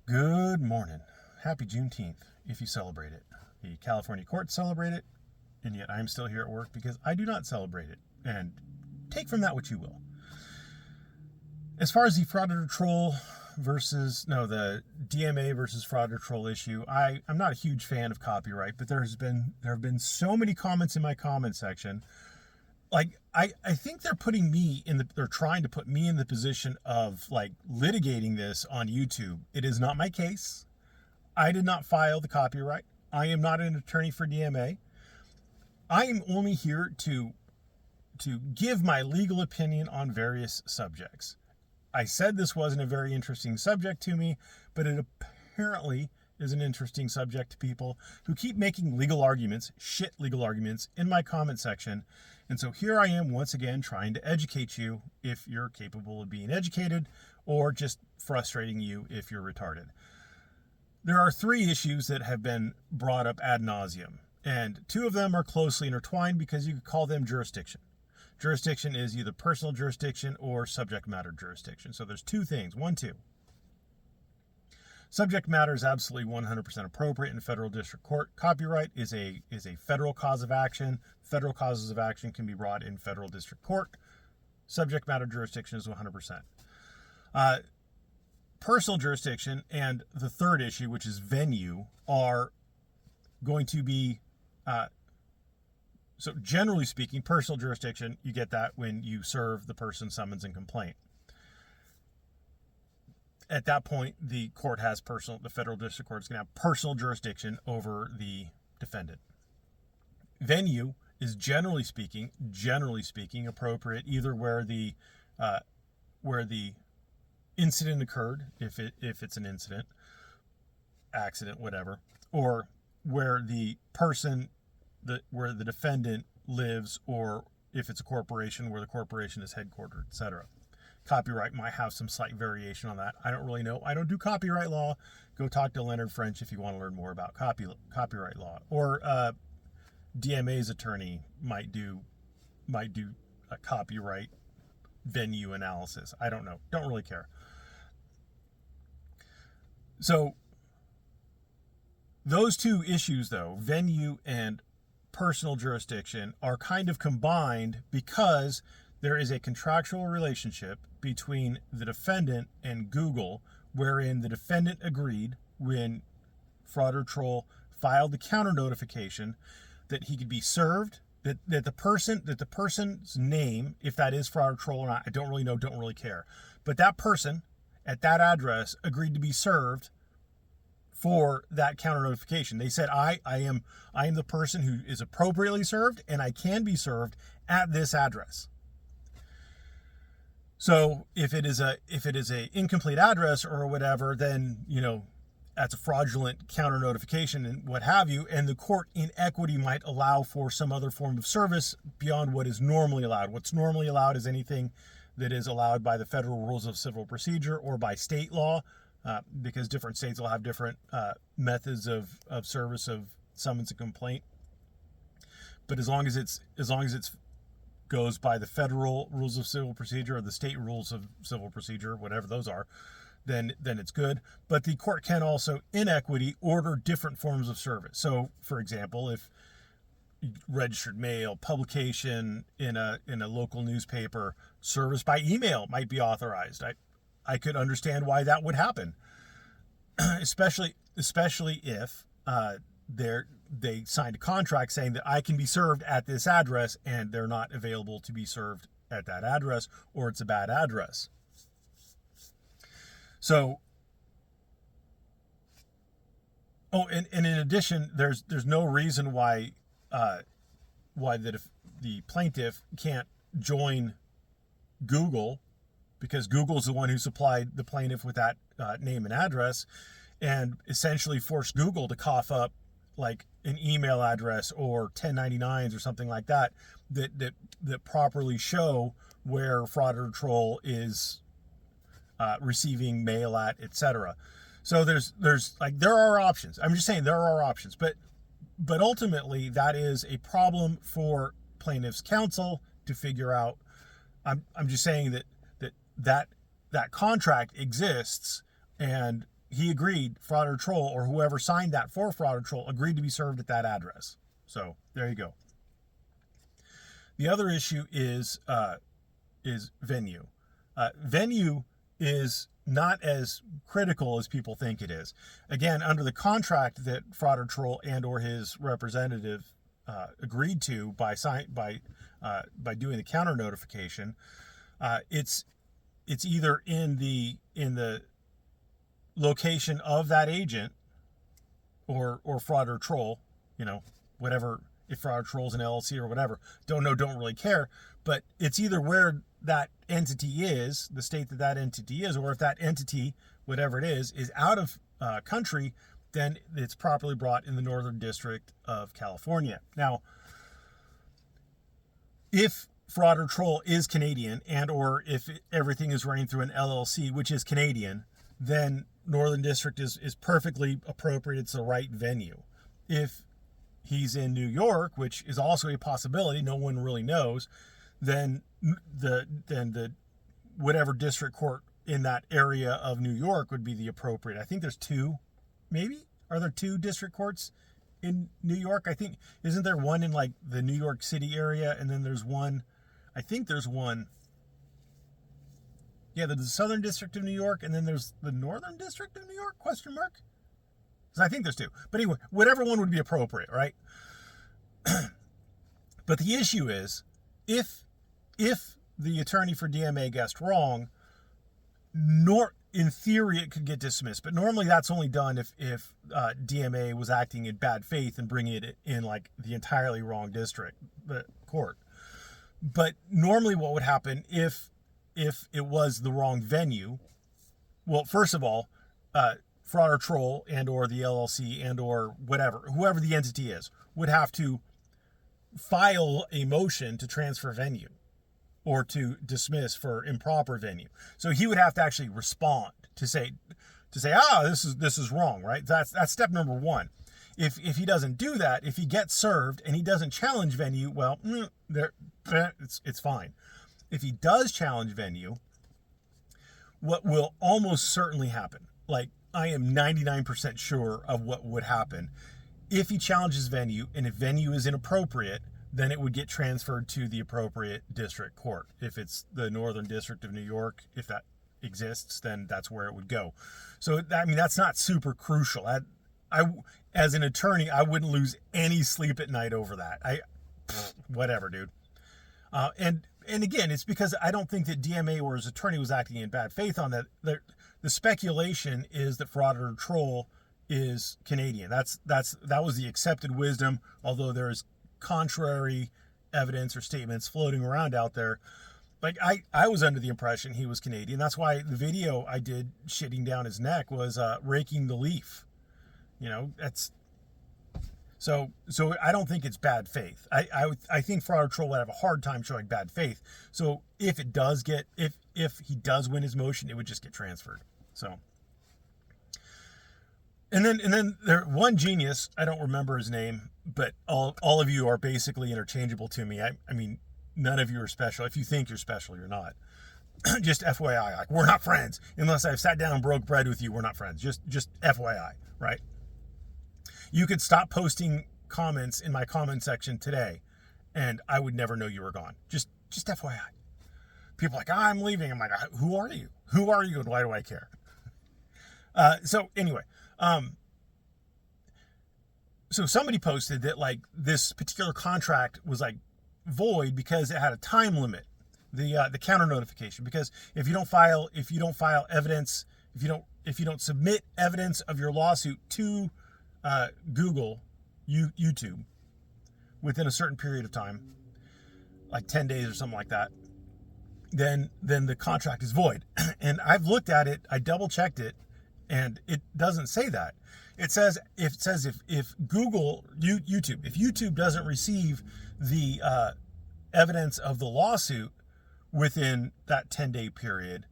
Good morning. Happy Juneteenth, if you celebrate it. The California courts celebrate it, and yet I'm still here at work because I do not celebrate it. And take from that what you will. As far as the Frauditor troll the DMA versus Frauditor troll issue, I'm not a huge fan of copyright, but there have been so many comments in my comment section. Like, I think they're trying to put me in the position of like litigating this on YouTube. It is not my case. I did not file the copyright. I am not an attorney for DMA. I am only here to give my legal opinion on various subjects. I said this wasn't a very interesting subject to me, but it apparently is an interesting subject to people who keep making legal arguments in my comment section. And so here I am once again trying to educate you if you're capable of being educated, or just frustrating you if you're retarded. There are three issues that have been brought up ad nauseum, and two of them are closely intertwined because you could call them jurisdiction. Jurisdiction is either personal jurisdiction or subject matter jurisdiction. So there's two things. Subject matter is absolutely 100% appropriate in federal district court. Copyright is a federal cause of action. Federal causes of action can be brought in federal district court. Subject matter jurisdiction is 100%. Personal jurisdiction and the third issue, which is venue, are going to be, so generally speaking, personal jurisdiction, you get that when you serve the person summons and complaint. At that point, the federal district court is going to have personal jurisdiction over the defendant. Venue is generally speaking appropriate either where the incident occurred, if it's an incident, accident, whatever, or where the defendant lives, or if it's a corporation, where the corporation is headquartered, etc. Copyright might have some slight variation on that. I don't really know. I don't do copyright law. Go talk to Leonard French if you want to learn more about copyright law. Or DMA's attorney might do a copyright venue analysis. I don't know. Don't really care. So those two issues, though, venue and personal jurisdiction, are kind of combined because there is a contractual relationship between the defendant and Google, wherein the defendant agreed when Frauditor troll filed the counter notification that he could be served, that the person's name, if that is Frauditor troll or not, I don't really know, don't really care. But that person at that address agreed to be served for that counter notification. They said, I am the person who is appropriately served, and I can be served at this address. So if it is a incomplete address or whatever, then, that's a fraudulent counter notification and what have you, and the court in equity might allow for some other form of service beyond what is normally allowed. What's normally allowed is anything that is allowed by the federal rules of civil procedure or by state law, because different states will have different methods of service of summons and complaint. But as long as it's goes by the federal rules of civil procedure or the state rules of civil procedure, whatever those are, then it's good. But the court can also, in equity, order different forms of service. So, for example, if registered mail, publication in a local newspaper, service by email might be authorized. I could understand why that would happen, especially if they signed a contract saying that I can be served at this address and they're not available to be served at that address, or it's a bad address. So, and in addition, there's no reason why the plaintiff can't join Google, because Google's the one who supplied the plaintiff with that name and address, and essentially force Google to cough up like an email address or 1099s or something like that properly show where Frauditor troll is receiving mail at, etc. So there are options. I'm just saying there are options, but ultimately that is a problem for plaintiff's counsel to figure out. I'm just saying that contract exists, and he agreed, Frauditor Troll, or whoever signed that for Frauditor Troll, agreed to be served at that address. So there you go. The other issue is venue. Venue is not as critical as people think it is. Again, under the contract that Frauditor Troll and or his representative agreed to by doing the counter notification, it's either in the location of that agent or Frauditor Troll, whatever, if Frauditor Troll's an LLC or whatever, don't really care, but it's either where that entity is, the state that entity is, or if that entity, whatever it is out of country, then it's properly brought in the Northern District of California. Now, if Frauditor Troll is Canadian and or if everything is running through an LLC, which is Canadian, then Northern District is perfectly appropriate. It's the right venue. If he's in New York, which is also a possibility, no one really knows, then the whatever district court in that area of New York would be the appropriate. I think there's two, maybe? Are there two district courts in New York? I think, isn't there one in like the New York City area, and then there's one, I think there's one, yeah, there's the Southern District of New York, and then there's the Northern District of New York, ? So I think there's two. But anyway, whatever one would be appropriate, right? But the issue is, if the attorney for DMA guessed wrong, in theory it could get dismissed, but normally that's only done if DMA was acting in bad faith and bringing it in like the entirely wrong court. But normally what would happen if it was the wrong venue, well, first of all, Frauditor Troll and or the LLC and or whoever the entity is, would have to file a motion to transfer venue or to dismiss for improper venue. So he would have to actually respond to say, this is wrong, right? That's step number one. If he doesn't do that, if he gets served and he doesn't challenge venue, well, it's fine. If he does challenge venue, what will almost certainly happen, like I am 99% sure of what would happen, if he challenges venue and if venue is inappropriate, then it would get transferred to the appropriate district court. If it's the Northern District of New York, if that exists, then that's where it would go. So, I mean, that's not super crucial. As an attorney, I wouldn't lose any sleep at night over that. Whatever, dude. And again, it's because I don't think that DMA or his attorney was acting in bad faith on that. The speculation is that Frauditor Troll is Canadian. That was the accepted wisdom, although there's contrary evidence or statements floating around out there. Like I was under the impression he was Canadian. That's why the video I did shitting down his neck was raking the leaf. That's so I don't think it's bad faith. I think Frauditor Troll would have a hard time showing bad faith. So if he does win his motion, it would just get transferred. So and then there one genius, I don't remember his name, but all of you are basically interchangeable to me. I mean, none of you are special. If you think you're special, you're not. Just FYI, like, we're not friends. Unless I've sat down and broke bread with you, we're not friends. Just FYI, right? You could stop posting comments in my comment section today, and I would never know you were gone. Just FYI. People are like, I'm leaving. I'm like, who are you? Who are you, and why do I care? So anyway, so somebody posted that like this particular contract was like void because it had a time limit, the counter notification, because if you don't file evidence, if you don't submit evidence of your lawsuit to Google, YouTube within a certain period of time, like 10 days or something like that, then the contract is void. And I've looked at it, I double checked it, and it doesn't say that. It says if Google, YouTube, if YouTube doesn't receive the evidence of the lawsuit within that 10-day period,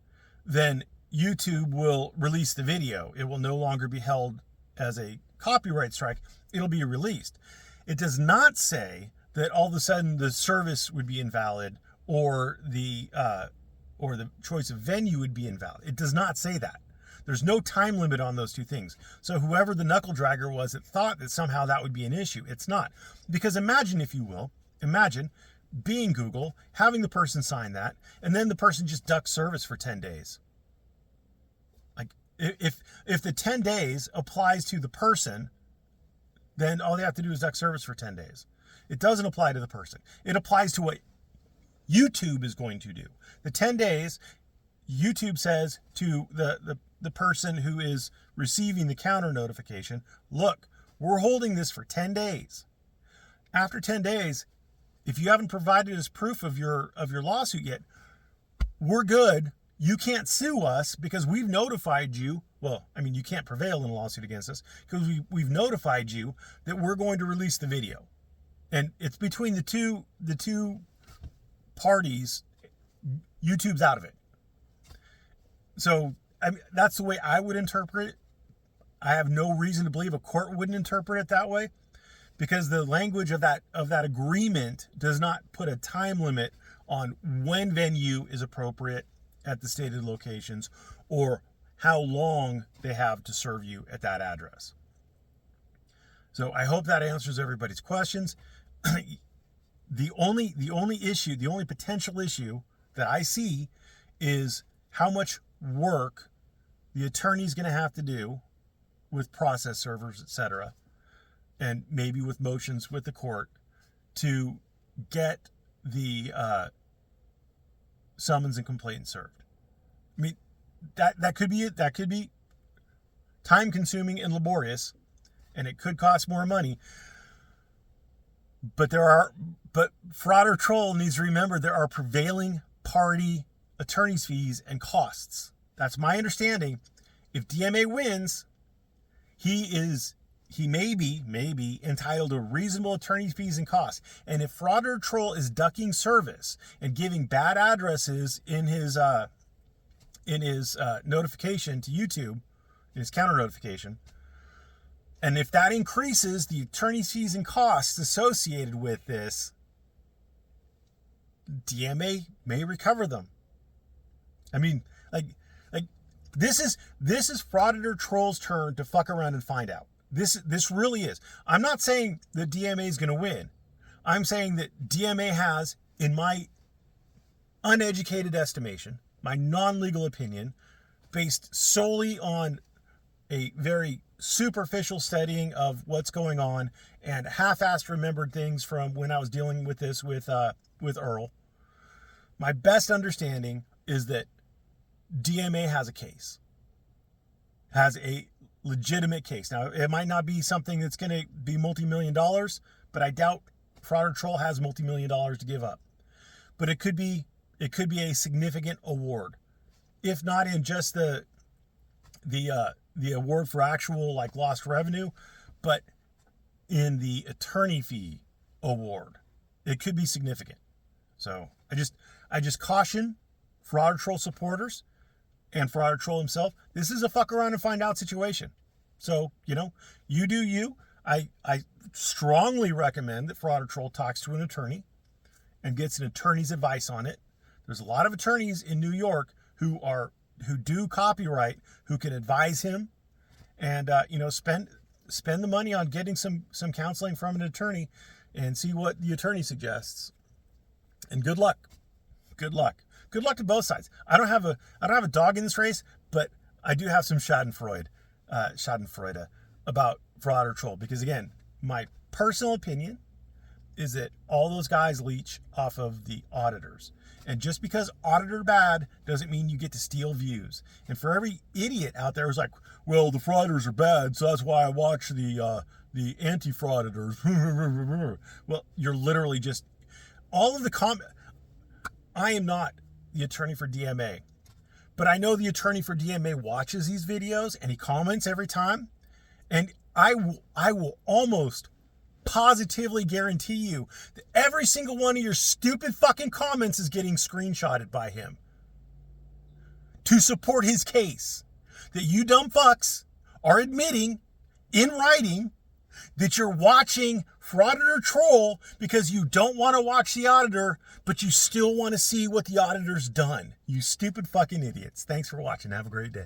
then YouTube will release the video. It will no longer be held as a copyright strike. It'll be released. It does not say that all of a sudden the service would be invalid or the choice of venue would be invalid. It does not say that. There's no time limit on those two things. So whoever the knuckle dragger was that thought that somehow that would be an issue, it's not. Because imagine, if you will, imagine being Google, having the person sign that, and then the person just ducks service for 10 days. Like, if the 10 days applies to the person, then all they have to do is duck service for 10 days. It doesn't apply to the person. It applies to what YouTube is going to do. The 10 days, YouTube says to the person who is receiving the counter notification, look, we're holding this for 10 days. After 10 days, if you haven't provided us proof of your lawsuit yet, we're good. You can't sue us because we've notified you. Well, I mean, you can't prevail in a lawsuit against us because we've notified you that we're going to release the video. And it's between the two parties. YouTube's out of it. So I mean, that's the way I would interpret it. I have no reason to believe a court wouldn't interpret it that way, because the language of that agreement does not put a time limit on when venue is appropriate at the stated locations or how long they have to serve you at that address. So I hope that answers everybody's questions. The only potential issue that I see is how much work the attorney's going to have to do with process servers, etc., and maybe with motions with the court to get the summons and complaint served. I mean, that could be it. That could be time consuming and laborious, and it could cost more money. But fraud or troll needs to remember there are prevailing party attorney's fees and costs. That's my understanding. If DMA wins, he may be entitled to reasonable attorney's fees and costs. And if fraud or troll is ducking service and giving bad addresses in his notification to YouTube, in his counter notification, and if that increases the attorney's fees and costs associated with this, DMA may recover them. I mean, like this is Frauditor Troll's turn to fuck around and find out. This really is. I'm not saying that DMA is going to win. I'm saying that DMA has, in my uneducated estimation, my non-legal opinion, based solely on a very superficial studying of what's going on and half-assed remembered things from when I was dealing with this with Earl. My best understanding is that DMA has a case, has a legitimate case. Now, it might not be something that's going to be multi-million dollars, but I doubt Fraud or Troll has multi-million dollars to give up. But it could be a significant award, if not in just the award for actual like lost revenue, but in the attorney fee award. It could be significant. So I just caution Fraud or Troll supporters and Fraud or Troll himself. This is a fuck around and find out situation. So, you do you. I strongly recommend that Fraud or Troll talks to an attorney and gets an attorney's advice on it. There's a lot of attorneys in New York who do copyright, who can advise him and, spend the money on getting some counseling from an attorney and see what the attorney suggests. And good luck. Good luck. Good luck to both sides. I don't have a dog in this race, but I do have some Schadenfreude about Fraud or Troll, because again, my personal opinion is that all those guys leech off of the auditors. And just because auditor bad doesn't mean you get to steal views. And for every idiot out there who's like, well, the frauditors are bad, so that's why I watch the anti-frauditors. Well, you're literally just all of the I am not the attorney for DMA, but I know the attorney for DMA watches these videos and he comments every time. And I will almost positively guarantee you that every single one of your stupid fucking comments is getting screenshotted by him to support his case. That you dumb fucks are admitting in writing that you're watching Frauditor Troll because you don't want to watch the auditor, but you still want to see what the auditor's done. You stupid fucking idiots. Thanks for watching. Have a great day.